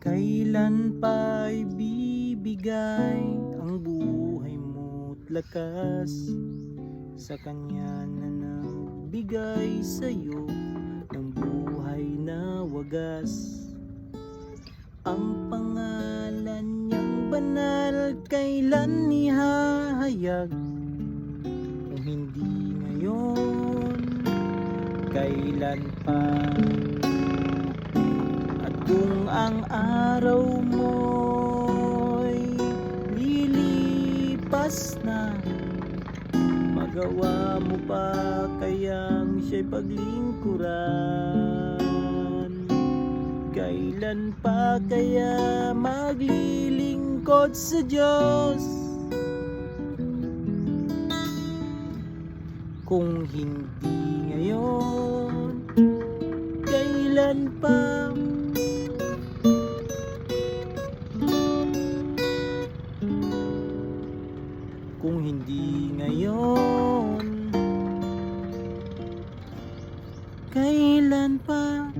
Kailan pa ibibigay ang buhay mo't lakas sa Kanya na nagbigay sa'yo ng buhay na wagas? Ang pangalan niyang banal kailan ihahayag? Kung hindi ngayon, kailan pa? Kung ang araw mo'y lilipas na, magawa mo pa kayang siya'y paglingkuran? Kailan pa kaya maglilingkod sa Diyos? Kung hindi ngayon, kailan pa? Kung hindi ngayon, kailan pa?